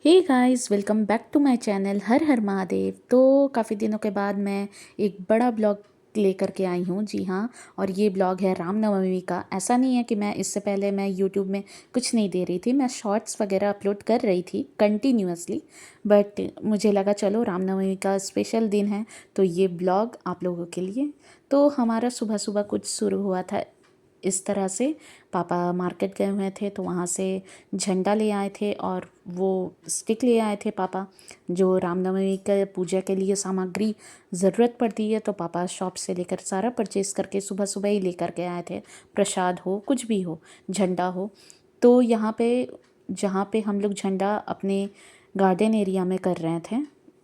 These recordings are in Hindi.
Hey guys, welcome back to my channel Har Har Mahadev. तो काफ़ी दिनों के बाद मैं एक बड़ा ब्लॉग लेकर के आई हूँ। जी हाँ, और ये ब्लॉग है रामनवमी का। ऐसा नहीं है कि मैं इससे पहले मैं यूट्यूब में कुछ नहीं दे रही थी, मैं शॉर्ट्स वगैरह अपलोड कर रही थी कंटिन्यूअसली। बट मुझे लगा चलो रामनवमी का स्पेशल दिन है तो ये ब्लॉग आप लोगों के लिए। तो हमारा सुबह सुबह कुछ शुरू हुआ था इस तरह से। पापा मार्केट गए हुए थे तो वहाँ से झंडा ले आए थे और वो स्टिक ले आए थे पापा, जो रामनवमी के पूजा के लिए सामग्री ज़रूरत पड़ती है। तो पापा शॉप से लेकर सारा परचेज़ करके सुबह सुबह ही लेकर के आए थे। प्रसाद हो, कुछ भी हो, झंडा हो। तो यहाँ पे जहाँ पे हम लोग झंडा अपने गार्डन एरिया में कर रहे थे,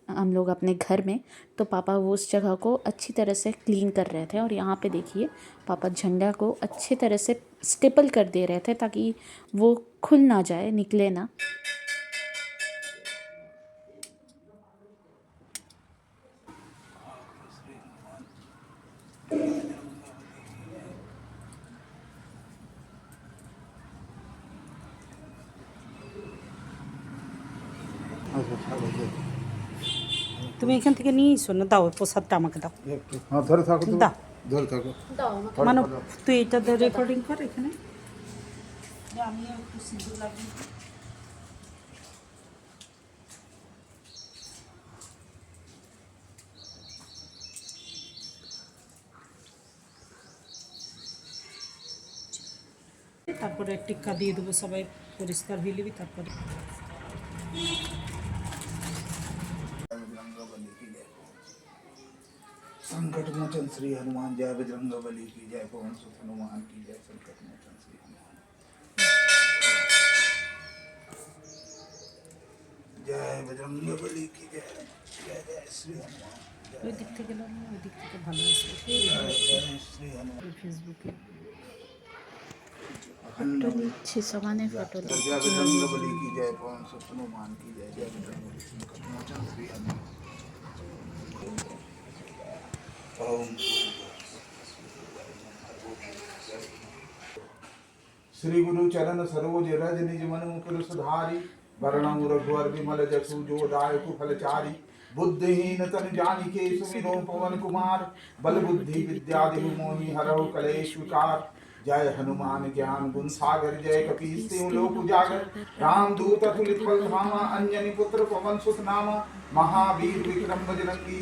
हम लोग अपने घर में, तो पापा वो उस जगह को अच्छी तरह से क्लीन कर रहे थे। और यहाँ पे देखिए पापा झंडा को अच्छी तरह से स्टेपल कर दे रहे थे ताकि वो खुल ना जाए, निकले ना। তুমি এখান থেকে নিয়ে এসো না, দাও প্রসাদটা আমাকে দাও। হ্যাঁ, ধরে থাকো তুমি, দাও ধরে থাকো। মানে তুই এটা রেকর্ডিং কর এখানে। আমিও একটু সিঁদুর লাগিয়ে দিই। তারপরে টিক্কা দিয়ে দেবো, সবাই পরিষ্কার হয়ে নিবি তারপরে। संकट मोचन श्री हनुमान जय बजरंग बली की जय, पवन सुत हनुमान की जय। संकट मोचन श्री हनुमान जय बजरंग बली की जय। जय जय श्री हनुमान। ওই দিক থেকে গেলাম, ওই দিক থেকে ভালো আসবে। जय श्री हनुमान। ফেসবুকে फोटो नीचे समाने फोटो जय बजरंग बली की जय, पवन सुत हनुमान की जय। जय बजरंग बली, संकट मोचन श्री हनुमान। ओम श्री गुरु चरण सरोज रज निज मन मुकुर सुधारी, वरणं रघुवर विमल जसु जो दायकु फलचारी। बुद्धिहीन तन जानिके सुमिरो पवन कुमार, बल बुद्धि विद्या देहु मोहि हरहु कलेश विकार। जय हनुमान ज्ञान गुण सागर, जय कपीस तिहुँ लोक उजागर। राम दूत अतुलित बल धामा, अंजनी पुत्र पवन सुत नामा। महावीर विक्रम बजरंगी,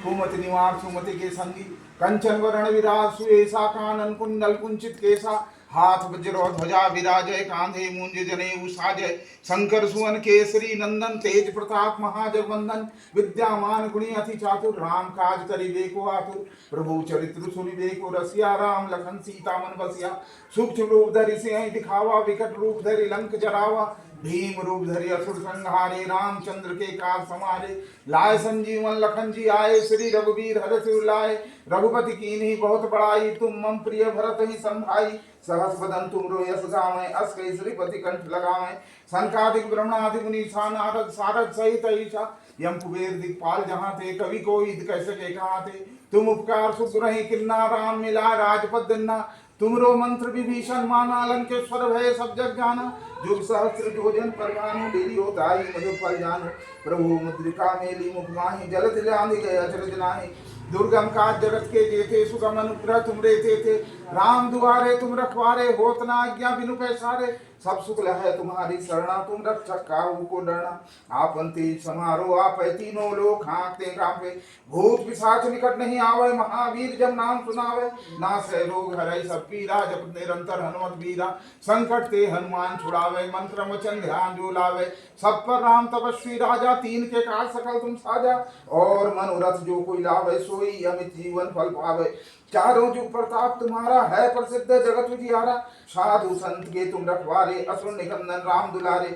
कुमति निवार सुमति के संगी। कंचन वरण विराज सुएसा, कानन कुंडल कुंचित केसा। हाथ वज्र और ध्वजा विराजय, कांधे मूंज जनेऊ साजय। शंकर सुवन केसरी नंदन, तेज प्रताप महाजगवंदन। विद्यामान गुणी अति चातुर, राम काज करिबे को आतुर। प्रभु चरित्र सुनिबे को रसिया, राम लखन सीता मन बसिया। सूक्ष्म रूप धरि सिंह दिखावा, विकट रूप धरि लंक जरावा। भीम रूप धरि असुर संहारे, रामचंद्र के काज समारे। लाए संजीवन लखन जी आए, श्री रघुवीर हर सिर लाए। रघुपति कीन्ही बहुत बड़ाई, तुम मम प्रिय भरत ही संभाई। सहस बदन तुमरो यश गावें, अस कई श्रीपति कंठ लगावें। सनकादिक ब्रह्मादि मुनीसा, नारद सारद सहित ईशा। यम कुबेर दिक्पाल जहाँ थे, कवि कोई कह सके कहाँ थे। तुम उपकार सुख रहे किन्ना, राम मिला राजपद दिन्ना। तुमरो मंत्र विभीषण माना, लंकेश्वर भय सब जग जाना। जुग सहस्त्र जोजन परवानु, लीली होताई मधुर फल जानो। प्रभु मुद्रिका मेली मुख माही, जल दिलांधि गए अचरज नाहि। दुर्गम काज जगत के जेते, सुगम अनुग्रह तुम रे थे। राम दुआरे तुम रखवारे, होत न आज्ञा बिनु पैसारे। सब सुख है तुम्हारी शरणा, तुम रक्षक काहू को डरना। आपन तेज समारो आप तीनों लोग हाँकते कांपे। भूत पिशाच निकट नहीं आवे, महावीर जब नाम सुनावे। नासै रोग हरै सब पीरा, जपत निरंतर हनुमत बीरा। संकट ते हनुमान छुड़ावे, मंत्र वचन ध्यान जो लावे। सब पर राम तपस्वी राजा, तीन के काज सकल तुम साजा। और मनोरथ जो कोई लावे, सोई अमित जीवन फल पावे। चारों जुग प्रताप तुम्हारा, है प्रसिद्ध जगत उजियारा। साधु संत के तुम रखवारे, असुर निकंदन राम दुलारे।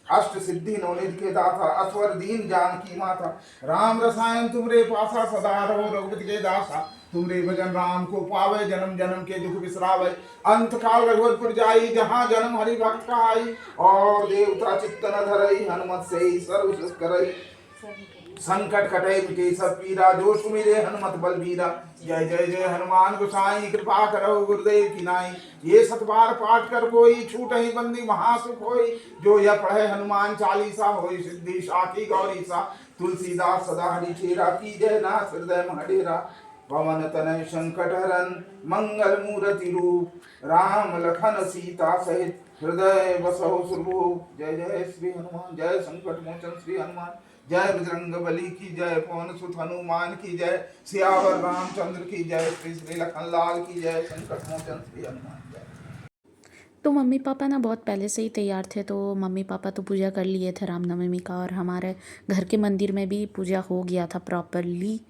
अष्ट सिद्धि नवनिधि के दाता, असवर दीन जान की माता। राम रसायन तुमरे पासा, सदा रहो रघुपति के दासा। तुमरे भजन राम को पावे, जन्म जन्म के दुख बिसरावे। अंत काल रघुवरपुर जाई, जहाँ जन्म हरि भक्त कहाई। और देवता चित्त न धरई, हनुमत से ही सर्व सुख करई। संकट कटे मिटे सब पीरा, जो सुमिरे हनुमत बलबीरा। जय जय जय हनुमान गोसाई, कृपा करो गुरुदेव की नाई। ये 7 बार पाठ कर कोई, छूट ही बंदी महासुख होई। जो यह पढ़े हनुमान चालीसा, होई सिद्धि साखी गौरी सा। तुलसीदास सदा हरि चेरा, की जय नाथ हृदय महडेरा। पवन तनय संकट हरन, मंगल मूर्ति रूप। राम लखन सीता सहित, हृदय बसहु सुरभूप। जय जय श्री हनुमान, जय संकट मोचन श्री हनुमान। जय बजरंग बली की जय, पवन सुत हनुमान की जय। सियावर रामचंद्र की जय, श्री श्री लखन लाल की जय। संकट मोचन श्री हनुमान जय। तो मम्मी पापा ना बहुत पहले से ही तैयार थे, तो मम्मी पापा तो पूजा कर लिए थे रामनवमी का, और हमारे घर के मंदिर में भी पूजा हो गया था प्रॉपरली,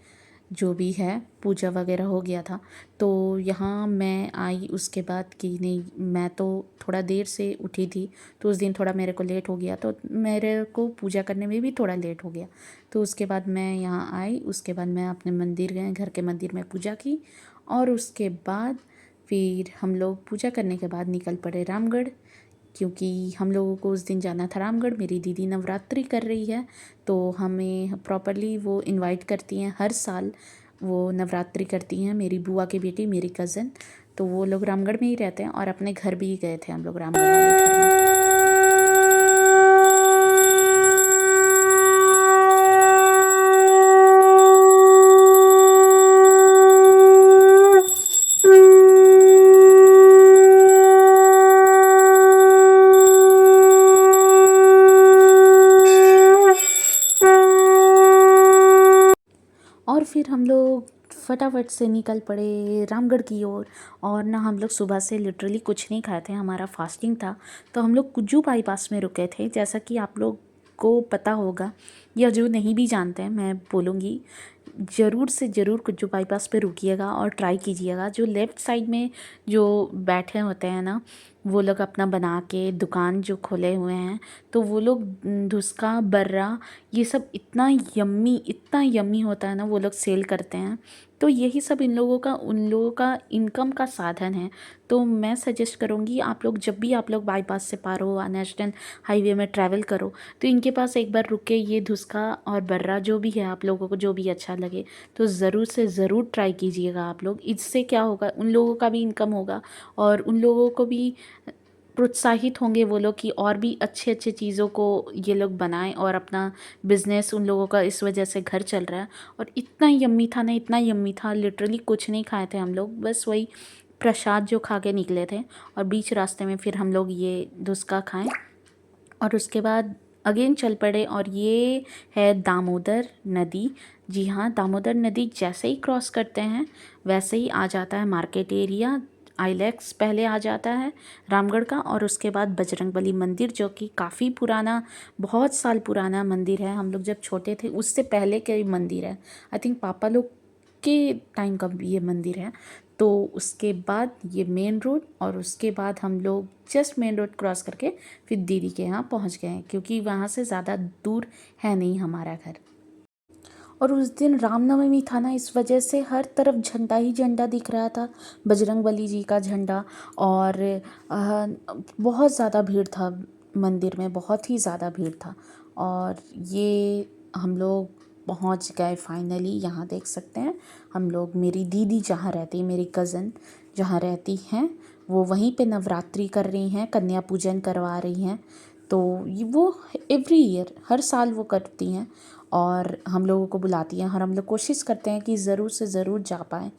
जो भी है पूजा वगैरह हो गया था। तो यहाँ मैं आई उसके बाद कि नहीं, मैं तो थोड़ा देर से उठी थी, तो उस दिन थोड़ा मेरे को लेट हो गया, तो मेरे को पूजा करने में भी थोड़ा लेट हो गया। तो उसके बाद मैं यहाँ आई, उसके बाद मैं अपने मंदिर गए, घर के मंदिर में पूजा की, और उसके बाद फिर हम लोग पूजा करने के बाद निकल पड़े रामगढ़, क्योंकि हम लोगों को उस दिन जाना था रामगढ़। मेरी दीदी नवरात्रि कर रही है, तो हमें प्रॉपरली वो इनवाइट करती हैं, हर साल वो नवरात्रि करती हैं। मेरी बुआ की बेटी, मेरी कज़न, तो वो लोग रामगढ़ में ही रहते हैं, और अपने घर भी गए थे हम लोग रामगढ़ वाले घर में। और फिर हम लोग फटाफट से निकल पड़े रामगढ़ की ओर। और ना हम लोग सुबह से लिटरली कुछ नहीं खाए थे, हमारा फास्टिंग था। तो हम लोग कुज्जू बाईपास में रुके थे। जैसा कि आप लोग को पता होगा, या जो नहीं भी जानते हैं, मैं बोलूँगी ज़रूर से ज़रूर कुज्जू बाईपास पे रुकिएगा और ट्राई कीजिएगा। जो लेफ़्ट साइड में जो बैठे होते हैं ना, वो लोग अपना बना के दुकान जो खोले हुए हैं, तो वो लोग धुसका, बर्रा, ये सब इतना यम्मी होता है ना, वो लोग सेल करते हैं। तो यही सब उन लोगों का इनकम का साधन है। तो मैं सजेस्ट करूँगी, आप लोग जब भी आप लोग बाईपास से पार हो, नेशनल हाईवे में ट्रैवल करो, तो इनके पास एक बार रुक के ये धुसका और बर्रा जो भी है, आप लोगों को जो भी अच्छा लगे, तो ज़रूर से ज़रूर ट्राई कीजिएगा आप लोग। इससे क्या होगा, उन लोगों का भी इनकम होगा, और उन लोगों को भी प्रोत्साहित होंगे वो लोग कि और भी अच्छे चीज़ों को ये लोग बनाएं, और अपना बिज़नेस उन लोगों का इस वजह से घर चल रहा है। और इतना यम्मी था ना, इतना यम्मी था, लिटरली कुछ नहीं खाए थे हम लोग, बस वही प्रसाद जो खा के निकले थे। और बीच रास्ते में फिर हम लोग ये धुसका खाएं, और उसके बाद अगेन चल पड़े। और ये है दामोदर नदी। जी हाँ, दामोदर नदी जैसे ही क्रॉस करते हैं वैसे ही आ जाता है मार्केट एरिया। आइलैक्स पहले आ जाता है रामगढ़ का, और उसके बाद बजरंगबली मंदिर, जो कि काफ़ी पुराना, बहुत साल पुराना मंदिर है। हम लोग जब छोटे थे उससे पहले का ये मंदिर है, आई थिंक पापा लोग के टाइम का ये मंदिर है। तो उसके बाद ये मेन रोड, और उसके बाद हम लोग जस्ट मेन रोड क्रॉस करके फिर दीदी के यहाँ पहुँच गए, क्योंकि वहाँ से ज़्यादा दूर है नहीं हमारा घर। और उस दिन रामनवमी था ना, इस वजह से हर तरफ झंडा ही झंडा दिख रहा था, बजरंगबली जी का झंडा। और बहुत ज़्यादा भीड़ था मंदिर में, बहुत ही ज़्यादा भीड़ था। और ये हम लोग पहुंच गए फाइनली। यहाँ देख सकते हैं हम लोग, मेरी दीदी जहाँ रहती है, मेरी कज़न जहाँ रहती हैं, वो वहीं पे नवरात्रि कर रही हैं, कन्या पूजन करवा रही हैं। तो वो एवरी ईयर, हर साल वो करती हैं, और हम लोगों को बुलाती हैं, और हम लोग कोशिश करते हैं कि ज़रूर से ज़रूर जा पाएँ।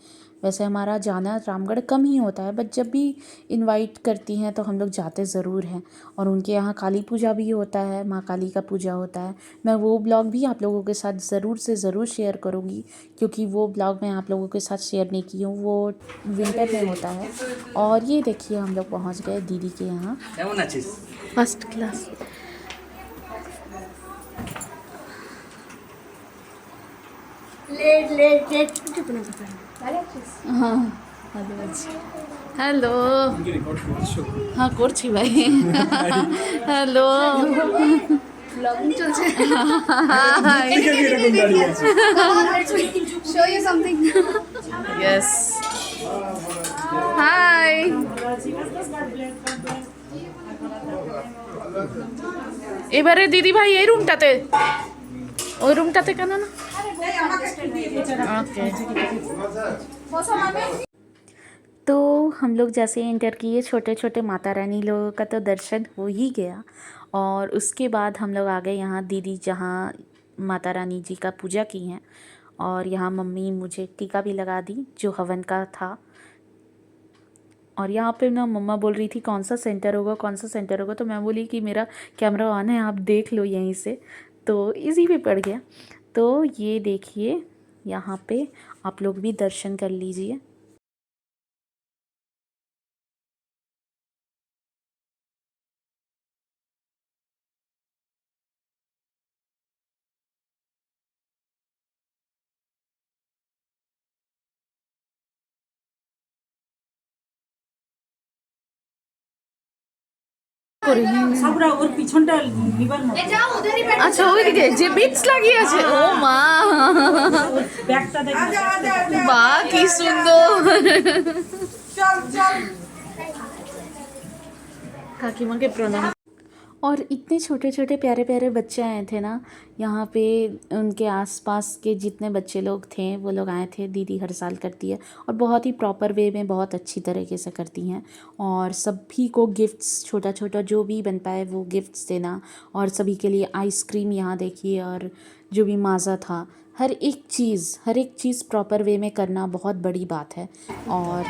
वैसे हमारा जाना रामगढ़ कम ही होता है, बट जब भी इनवाइट करती हैं तो हम लोग जाते ज़रूर हैं। और उनके यहाँ काली पूजा भी होता है, माँ काली का पूजा होता है। मैं वो ब्लॉग भी आप लोगों के साथ ज़रूर से ज़रूर शेयर करूँगी, क्योंकि वो ब्लॉग मैं आप लोगों के साथ शेयर नहीं की हूँ, वो विंटर में होता है। और ये देखिए, हम लोग पहुँच गए दीदी के यहाँ, फर्स्ट क्लास। हाँ, হ্যালো, হ্যাঁ করছি ভাই। হ্যালো, ব্লগিং চলছে। Show you something. Yes, hi. এবারে দিদি ভাই এই রুমটাতে, ওই রুমটাতে কেন না? ओके। तो हम लोग जैसे एंटर किए, छोटे छोटे माता रानी लोगों का तो दर्शन हो ही गया, और उसके बाद हम लोग आ गए यहाँ दीदी जहाँ माता रानी जी का पूजा की हैं, और यहाँ मम्मी मुझे टीका भी लगा दी जो हवन का था। और यहाँ पे ना मम्मा बोल रही थी कौन सा सेंटर होगा, कौन सा सेंटर होगा, तो मैं बोली कि मेरा कैमरा ऑन है, आप देख लो यहीं से, तो इजी पे पड़ गया। तो ये देखिए यहाँ पे आप लोग भी दर्शन कर लीजिए। সাবরা ওর পিছনটা নিবার মতো যাও উধারই बैठ আচ্ছা ওইদিকে যে বিটস লাগিয়েছে, ও মা, ব্যাগটা দেখো বাহ কি সুন্দর। काकीमा के प्रणाम। और इतने छोटे छोटे प्यारे प्यारे बच्चे आए थे ना यहाँ पे, उनके आसपास के जितने बच्चे लोग थे वो लोग आए थे। दीदी हर साल करती है और बहुत ही प्रॉपर वे में बहुत अच्छी तरीके से करती हैं, और सभी को गिफ्ट्स छोटा छोटा जो भी बन पाए वो गिफ्ट्स देना, और सभी के लिए आइसक्रीम यहाँ देखिए, और जो भी माज़ा था, हर एक चीज़ प्रॉपर वे में करना बहुत बड़ी बात है। और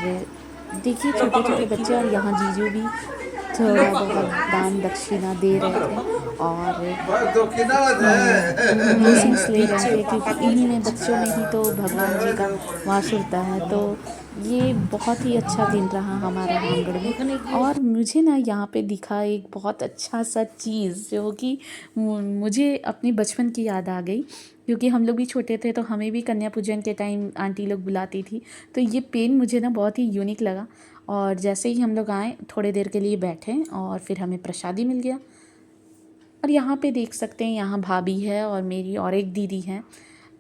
देखिए छोटे छोटे बच्चे, और यहाँ जीजू भी थोड़ा बहुत दान दक्षिणा दे रहे थे और ब्लेसिंग्स ले रहे थे, क्योंकि इन्हीं में बच्चों में ही तो भगवान जी का वास होता है। तो ये बहुत ही अच्छा दिन रहा हमारा रामगढ़ में। और मुझे ना यहाँ पे दिखा एक बहुत अच्छा सा चीज़ जो कि मुझे अपने बचपन की याद आ गई, क्योंकि हम लोग भी छोटे थे तो हमें भी कन्या पूजन के टाइम आंटी लोग बुलाती थी। तो ये पेन मुझे ना बहुत ही यूनिक लगा, और जैसे ही हम लोग आए थोड़े देर के लिए बैठे और फिर हमें प्रसादी मिल गया। और यहाँ पे देख सकते हैं, यहाँ भाभी है और मेरी और एक दीदी है।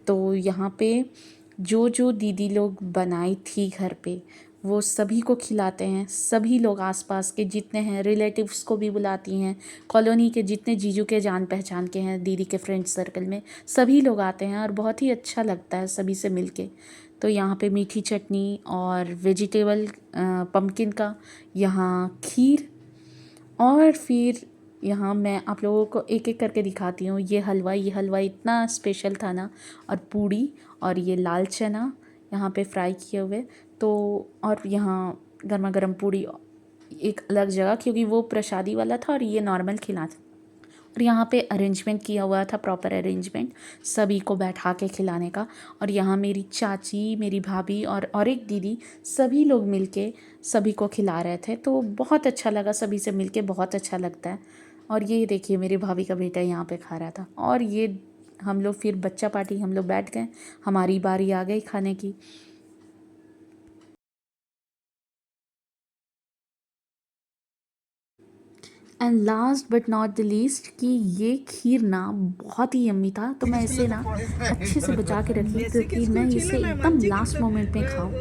तो यहाँ पे जो जो दीदी लोग बनाई थी घर पे वो सभी को खिलाते हैं। सभी लोग आसपास के जितने हैं रिलेटिव्स को भी बुलाती हैं, कॉलोनी के जितने जीजू के जान पहचान के हैं दीदी के फ्रेंड सर्कल में सभी लोग आते हैं, और बहुत ही अच्छा लगता है सभी से मिलके। तो यहाँ पे मीठी चटनी और वेजिटेबल पम्पकिन का, यहाँ खीर, और फिर यहाँ मैं आप लोगों को एक एक करके दिखाती हूँ। ये हलवा इतना स्पेशल था ना, और पूड़ी, और ये लाल चना यहाँ पे फ्राई किए हुए। तो और यहाँ गर्मा गर्म पूड़ी एक अलग जगह, क्योंकि वो प्रसादी वाला था और ये नॉर्मल खिला था। और यहाँ पे अरेंजमेंट किया हुआ था, प्रॉपर अरेंजमेंट सभी को बैठा के खिलाने का। और यहाँ मेरी चाची, मेरी भाभी और एक दीदी सभी लोग मिलके सभी को खिला रहे थे। तो बहुत अच्छा लगा, सभी से मिलके बहुत अच्छा लगता है। और ये देखिए मेरी भाभी का बेटा यहाँ पे खा रहा था। और ये हम लोग फिर बच्चा पार्टी, हम लोग बैठ गए, हमारी बारी आ गई खाने की। And last but not the least कि ये खीर ना बहुत ही यम्मी था। तो मैं इसे ना अच्छे से बचा के रखी, क्योंकि मैं इसे एकदम लास्ट मोमेंट में खाऊं,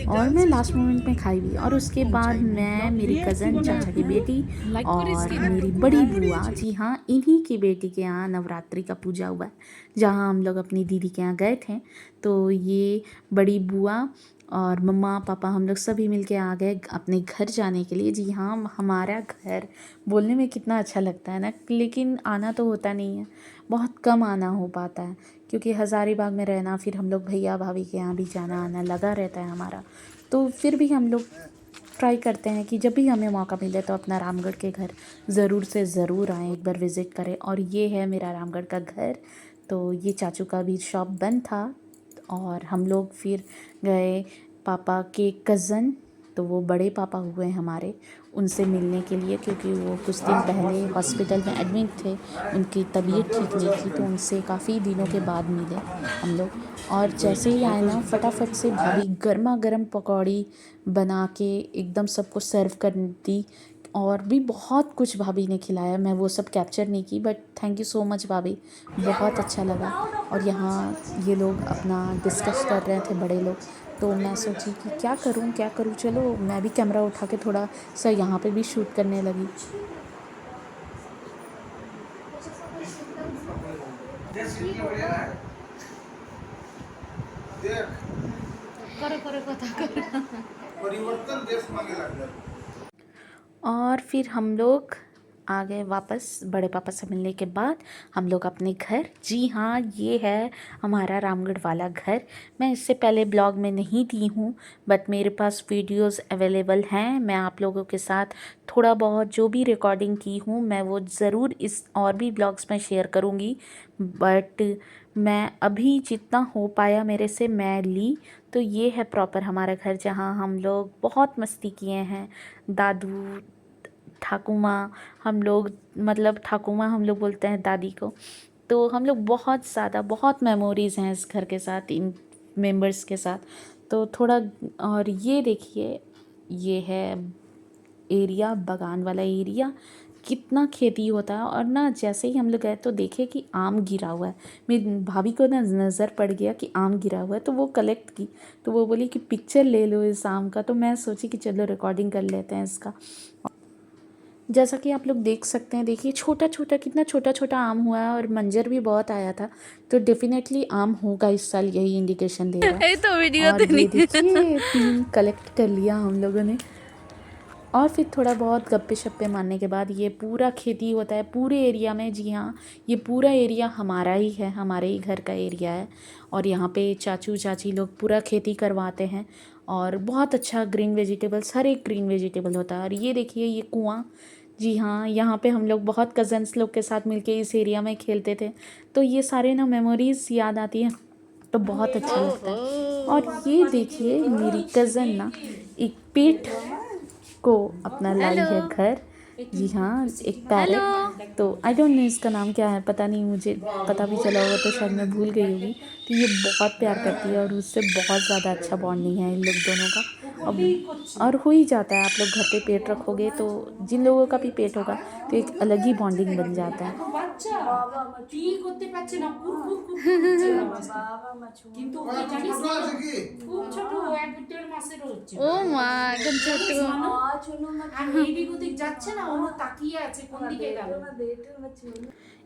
और मैं लास्ट मोमेंट में खाई भी। और उसके बाद मैं, मेरी कज़न, चाचा की बेटी और मेरी बड़ी बुआ, जी हाँ इन्हीं की बेटी के यहाँ नवरात्रि का पूजा हुआ है, जहाँ हम लोग अपनी दीदी के यहाँ गए थे। तो ये बड़ी बुआ और मम्मा पापा हम लोग सभी मिलके आ गए अपने घर जाने के लिए। जी हाँ, हमारा घर बोलने में कितना अच्छा लगता है ना, लेकिन आना तो होता नहीं है, बहुत कम आना हो पाता है, क्योंकि हज़ारीबाग में रहना, फिर हम लोग भैया भाभी के यहाँ भी जाना आना लगा रहता है हमारा। तो फिर भी हम लोग ट्राई करते हैं कि जब भी हमें मौका मिले तो अपना रामगढ़ के घर ज़रूर से ज़रूर आएँ, एक बार विज़िट करें। और ये है मेरा रामगढ़ का घर। तो ये चाचू का भी शॉप बंद था, और हम लोग फिर गए पापा के कज़न, तो वो बड़े पापा हुए हमारे, उनसे मिलने के लिए, क्योंकि वो कुछ दिन पहले हॉस्पिटल में एडमिट थे, उनकी तबीयत ठीक नहीं थी। तो उनसे काफ़ी दिनों के बाद मिले हम लोग। और जैसे ही आए ना, फटाफट से भाभी गर्मा गर्म पकौड़ी बना के एकदम सबको सर्व कर दी, और भी बहुत कुछ भाभी ने खिलाया। मैं वो सब कैप्चर नहीं की, but thank you so much भाभी, बहुत अच्छा लगा। और यहाँ ये लोग अपना डिस्कस कर रहे थे बड़े लोग, तो मैं सोची कि क्या करूँ, चलो मैं भी कैमरा उठा के थोड़ा सा यहाँ पे भी शूट करने लगी। देख करे करे कथा करे परिवर्तन देश मांगे लग और फिर हम लोग आ गए वापस बड़े पापा से मिलने के बाद हम लोग अपने घर। जी हाँ, ये है हमारा रामगढ़ वाला घर। मैं इससे पहले ब्लॉग में नहीं दी हूँ, बट मेरे पास वीडियोस अवेलेबल हैं। मैं आप लोगों के साथ थोड़ा बहुत जो भी रिकॉर्डिंग की हूँ मैं वो ज़रूर इस और भी ब्लॉग्स में शेयर करूँगी, बट मैं अभी जितना हो पाया मेरे से मैं ली। तो ये है प्रॉपर हमारा घर जहाँ हम लोग बहुत मस्ती किए हैं। दादू ठाकुमा हम लोग, मतलब ठाकुमा हम लोग बोलते हैं दादी को। तो हम लोग बहुत ज़्यादा बहुत मेमोरीज़ हैं इस घर के साथ, इन मेंबर्स के साथ। तो थोड़ा, और ये देखिए ये है एरिया, बागान वाला एरिया। कितना खेती होता है। और ना जैसे ही हम लोग गए तो देखे कि आम गिरा हुआ है। मेरी भाभी को ना नज़र पड़ गया कि आम गिरा हुआ है, तो वो कलेक्ट की। तो वो बोली कि पिक्चर ले लो इस आम का। तो मैं सोची कि चलो रिकॉर्डिंग कर लेते हैं इसका। जैसा कि आप लोग देख सकते हैं, देखिए छोटा छोटा, कितना छोटा छोटा आम हुआ है और मंजर भी बहुत आया था। तो डेफिनेटली आम होगा इस साल, यही इंडिकेशन दे रहा है। तो वीडियो और ये देखिए 3 कलेक्ट कर लिया हम लोगों ने। और फिर थोड़ा बहुत गप्पे शप्पे मारने के बाद ये पूरा खेती होता है पूरे एरिया में। जी हाँ, ये पूरा एरिया हमारा ही है, हमारे ही घर का एरिया है। और यहाँ पे चाचू चाची लोग पूरा खेती करवाते हैं और बहुत अच्छा ग्रीन वेजिटेबल्स, हर एक ग्रीन वेजिटेबल होता है। और ये देखिए ये कुआँ, जी हाँ, यहाँ पे हम लोग बहुत कज़न्स लोग के साथ मिलके इस एरिया में खेलते थे। तो ये सारे ना मेमोरीज़ याद आती हैं, तो बहुत अच्छा लगता है। और ये देखिए मेरी कज़न ना एक पेट को अपना लाई है घर। जी हाँ, एक पैरट। तो आई डोंट नो इसका नाम क्या है, पता नहीं, मुझे पता भी चला होगा तो शायद मैं भूल गई होगी। तो ये बहुत प्यार करती है और उससे बहुत ज़्यादा अच्छा बॉन्डिंग है इन लोग दोनों का। अब और हो ही जाता है, आप लोग घर पे पेट रखोगे तो जिन लोगों का भी पेट होगा तो एक अलग ही बॉन्डिंग बन जाता है। ও মা একদম ছোট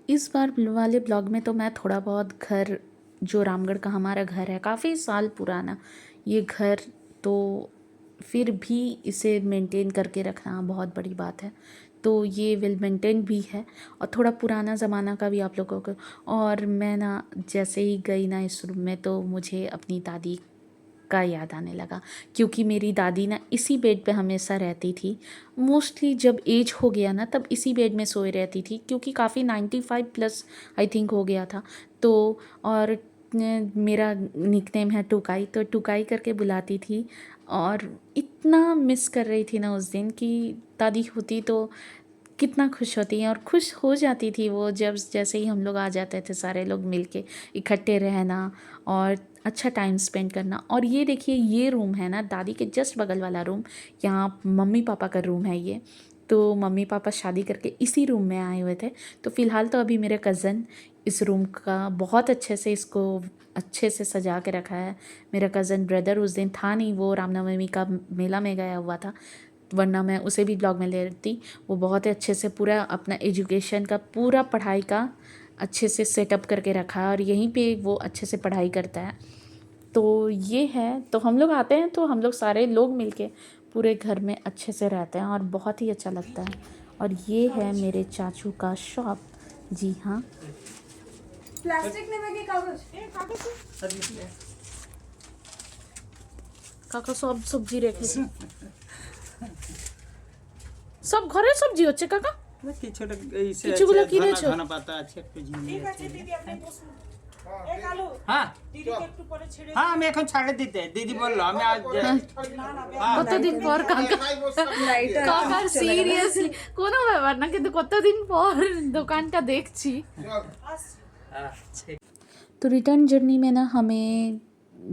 इस बार वाले ब्लॉग में तो मैं थोड़ा बहुत घर, जो रामगढ़ का हमारा घर है काफ़ी साल पुराना ये घर, तो फिर भी इसे मेंटेन करके रखना बहुत बड़ी बात है। तो ये वेल मेंटेन भी है और थोड़ा पुराना ज़माना का भी आप लोगों को। और मैं ना जैसे ही गई ना इस रूम में तो मुझे अपनी दादी का याद आने लगा, क्योंकि मेरी दादी ना इसी बेड पे हमेशा रहती थी। मोस्टली जब एज हो गया ना तब इसी बेड में सोए रहती थी, क्योंकि काफ़ी 95 प्लस आई थिंक हो गया था। तो और मेरा निकनेम है टुकाई, तो टुकाई करके बुलाती थी। और इतना मिस कर रही थी ना उस दिन कि दादी होती तो कितना खुश होती हैं। और खुश हो जाती थी वो जब जैसे ही हम लोग आ जाते थे, सारे लोग मिलके इकट्ठे रहना और अच्छा टाइम स्पेंड करना। और ये देखिए ये रूम है ना दादी के जस्ट बगल वाला रूम, यहाँ मम्मी पापा का रूम है ये। तो मम्मी पापा शादी करके इसी रूम में आए हुए थे। तो फ़िलहाल तो अभी मेरे कज़न इस रूम का बहुत अच्छे से इसको अच्छे से सजा के रखा है। मेरा कज़न ब्रदर उस दिन था नहीं, वो रामनवमी का मेला में गया हुआ था, वरना मैं उसे भी ब्लॉग में ले लेती। वो बहुत ही अच्छे से पूरा अपना एजुकेशन का, पूरा पढ़ाई का अच्छे से सेटअप करके रखा है और यहीं पे वो अच्छे से पढ़ाई करता है। तो ये है, तो हम लोग आते हैं तो हम लोग सारे लोग मिलके पूरे घर में अच्छे से रहते हैं और बहुत ही अच्छा लगता है। और ये है मेरे चाचू का शॉप। जी हाँ, प्लास्टिक नेবে কি কাগজ কাকা সব সবজি রেখেছে, সব ঘরের সবজি হচ্ছে কাকা। কিছুটা এইসে কিছুগুলো কিনেছো? ধনা পাতা আছে, একটু ঝিঙে আছে। দিদি আপনি বসুন এই কালু হ্যাঁ দিদিকে একটু পরে ছেড়ে হ্যাঁ, আমি এখন ছাড়ে দিতে, দিদি বললো আমি আজ কতদিন পর কাকা, কাকা সিরিয়াসলি কোনো ব্যাপার না, কিন্তু কতদিন পর দোকানটা দেখছি। হ্যাঁ ঠিক। तो रिटर्न जर्नी में ना हमें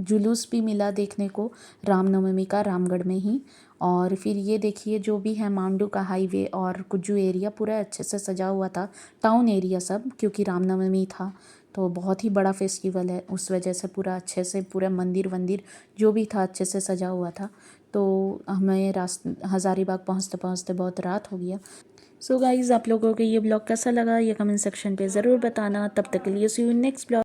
जुलूस भी मिला देखने को रामनवमी का रामगढ़ में ही। और फिर ये देखिए जो भी है मांडू का हाईवे और कुज्जू एरिया पूरा अच्छे से सजा हुआ था, टाउन एरिया सब, क्योंकि रामनवमी था तो बहुत ही बड़ा फेस्टिवल है, उस वजह से पूरा अच्छे से पूरा मंदिर वंदिर जो भी था अच्छे से सजा हुआ था। तो हमें हज़ारीबाग पहुँचते पहुँचते बहुत रात हो गया। सो गाइज़, आप लोगों को ये ब्लॉग कैसा लगा ये कमेंट सेक्शन पे ज़रूर बताना। तब तक के लिए सी यू नेक्स्ट ब्लॉग।